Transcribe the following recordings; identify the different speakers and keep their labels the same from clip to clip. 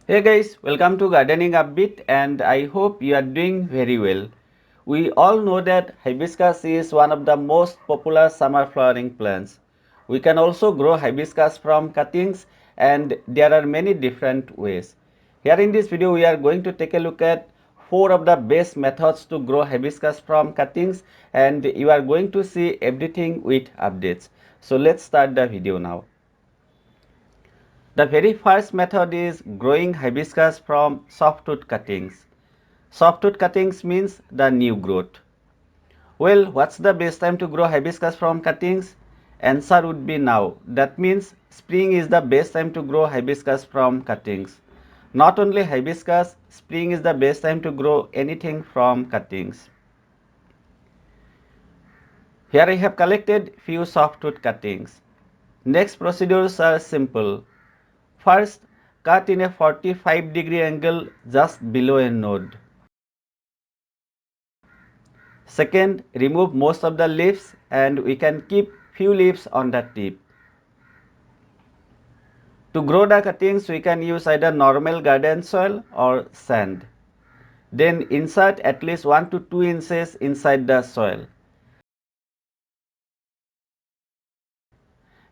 Speaker 1: Hey guys, welcome to Gardening Upbeat and I hope you are doing very well. We all know that hibiscus is one of the most popular summer flowering plants. We can also grow hibiscus from cuttings and there are many different ways. Here in this video we are going to take a look at 4 of the best methods to grow hibiscus from cuttings and you are going to see everything with updates. So let's start the video now. The very first method is growing hibiscus from softwood cuttings. Softwood cuttings means the new growth. Well, what's the best time to grow hibiscus from cuttings? Answer would be now. That means spring is the best time to grow hibiscus from cuttings. Not only hibiscus, spring is the best time to grow anything from cuttings. Here I have collected few softwood cuttings. Next procedures are simple. First, cut in a 45-degree angle just below a node. Second, remove most of the leaves and we can keep few leaves on the tip. To grow the cuttings, we can use either normal garden soil or sand. Then insert at least 1 to 2 inches inside the soil.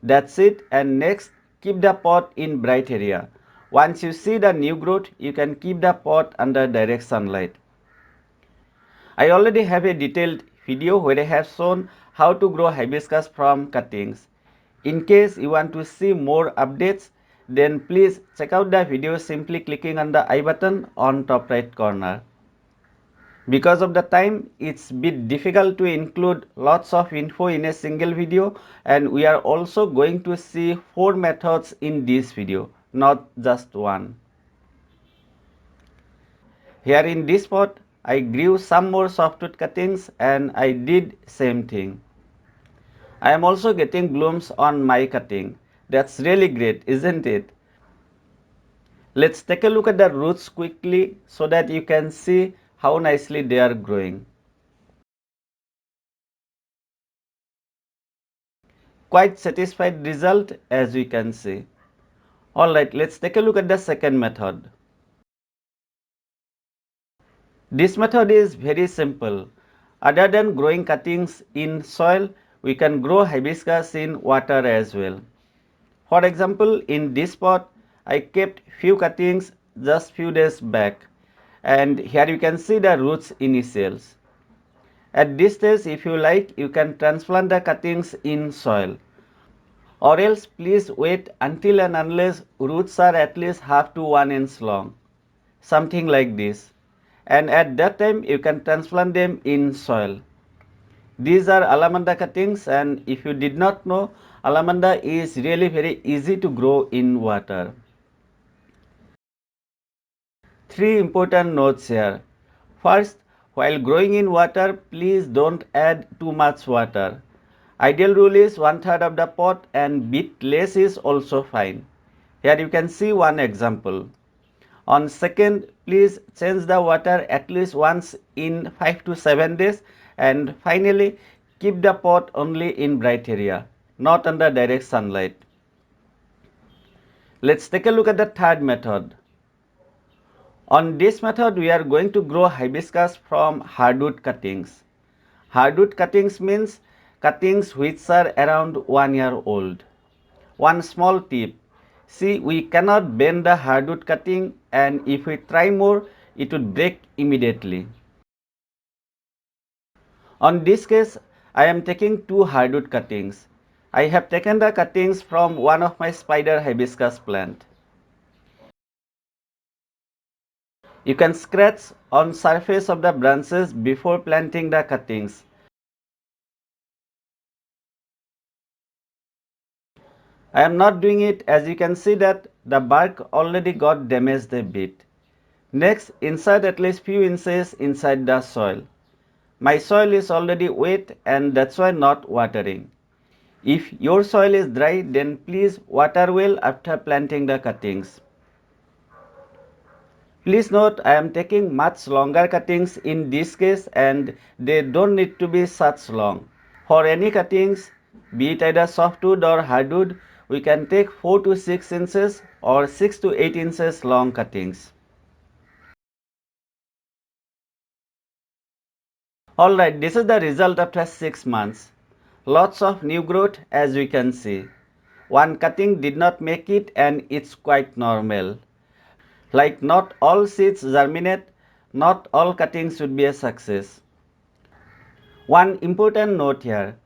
Speaker 1: That's it, and next keep the pot in bright area. Once you see the new growth, you can keep the pot under direct sunlight. I already have a detailed video where I have shown how to grow hibiscus from cuttings. In case you want to see more updates, then please check out the video simply clicking on the I button on top right corner. Because of the time, it's a bit difficult to include lots of info in a single video, and we are also going to see 4 methods in this video, not just one. Here in this pot, I grew some more softwood cuttings and I did same thing. I am also getting blooms on my cutting. That's really great, isn't it? Let's take a look at the roots quickly so that you can see how nicely they are growing. Quite satisfied result as we can see. Alright, let's take a look at the second method. This method is very simple. Other than growing cuttings in soil, we can grow hibiscus in water as well. For example, in this pot, I kept few cuttings just few days back, and here you can see the roots initials. At this stage, if you like, you can transplant the cuttings in soil. Or else please wait until and unless roots are at least half to 1 inch long. Something like this. And at that time you can transplant them in soil. These are alamanda cuttings, and if you did not know, alamanda is really very easy to grow in water. 3 important notes here. First, while growing in water, please don't add too much water. Ideal rule is 1/3 of the pot and bit less is also fine. Here you can see one example. On second, please change the water at least once in 5 to 7 days, and finally keep the pot only in bright area, not under direct sunlight. Let's take a look at the third method. On this method, we are going to grow hibiscus from hardwood cuttings. Hardwood cuttings means cuttings which are around 1 year old. One small tip. See, we cannot bend the hardwood cutting, and if we try more, it would break immediately. On this case, I am taking 2 hardwood cuttings. I have taken the cuttings from one of my spider hibiscus plant. You can scratch on surface of the branches before planting the cuttings. I am not doing it, as you can see that the bark already got damaged a bit. Next, insert at least few inches inside the soil. My soil is already wet and that's why not watering. If your soil is dry, then please water well after planting the cuttings. Please note, I am taking much longer cuttings in this case and they don't need to be such long. For any cuttings, be it either softwood or hardwood, we can take 4 to 6 inches or 6 to 8 inches long cuttings. Alright, this is the result after 6 months. Lots of new growth as we can see. One cutting did not make it and it's quite normal. Like not all seeds germinate, not all cuttings should be a success. One important note here,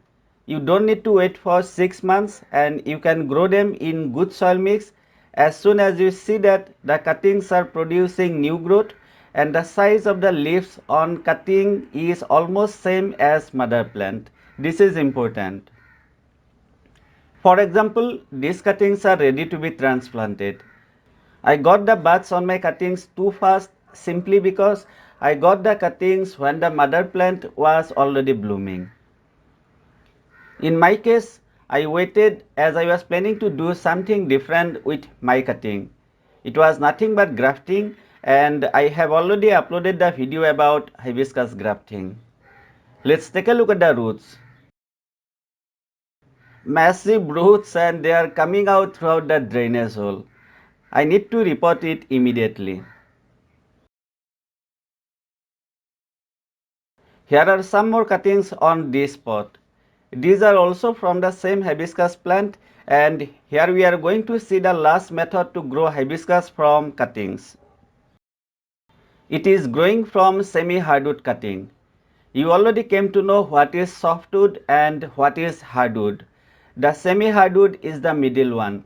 Speaker 1: you don't need to wait for 6 months and you can grow them in good soil mix as soon as you see that the cuttings are producing new growth and the size of the leaves on cutting is almost same as mother plant. This is important. For example, these cuttings are ready to be transplanted. I got the buds on my cuttings too fast simply because I got the cuttings when the mother plant was already blooming. In my case, I waited as I was planning to do something different with my cutting. It was nothing but grafting and I have already uploaded the video about hibiscus grafting. Let's take a look at the roots. Massive roots and they are coming out throughout the drainage hole. I need to report it immediately. Here are some more cuttings on this pot. These are also from the same hibiscus plant and here we are going to see the last method to grow hibiscus from cuttings. It is growing from semi-hardwood cutting. You already came to know what is softwood and what is hardwood. The semi-hardwood is the middle one.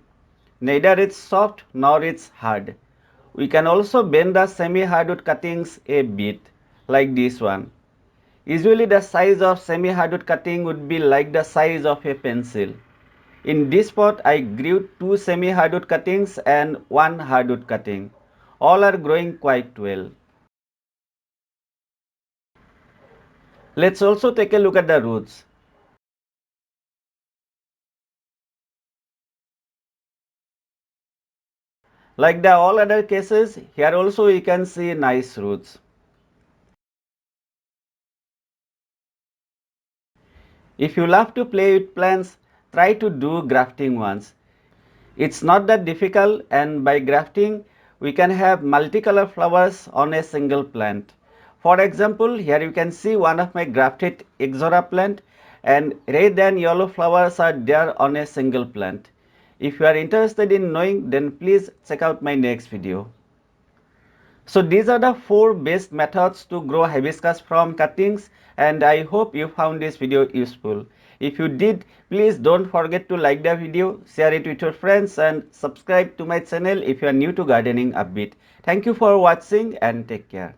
Speaker 1: Neither it's soft nor it's hard. We can also bend the semi-hardwood cuttings a bit, like this one. Usually the size of semi-hardwood cutting would be like the size of a pencil. In this pot I grew 2 semi-hardwood cuttings and 1 hardwood cutting. All are growing quite well. Let's also take a look at the roots. Like the all other cases, here also you can see nice roots. If you love to play with plants, try to do grafting once. It's not that difficult and by grafting, we can have multicolor flowers on a single plant. For example, here you can see one of my grafted Ixora plant and red and yellow flowers are there on a single plant. If you are interested in knowing, then please check out my next video. So these are the 4 best methods to grow hibiscus from cuttings and I hope you found this video useful. If you did, please don't forget to like the video, share it with your friends and subscribe to my channel if you are new to gardening a bit. Thank you for watching and take care.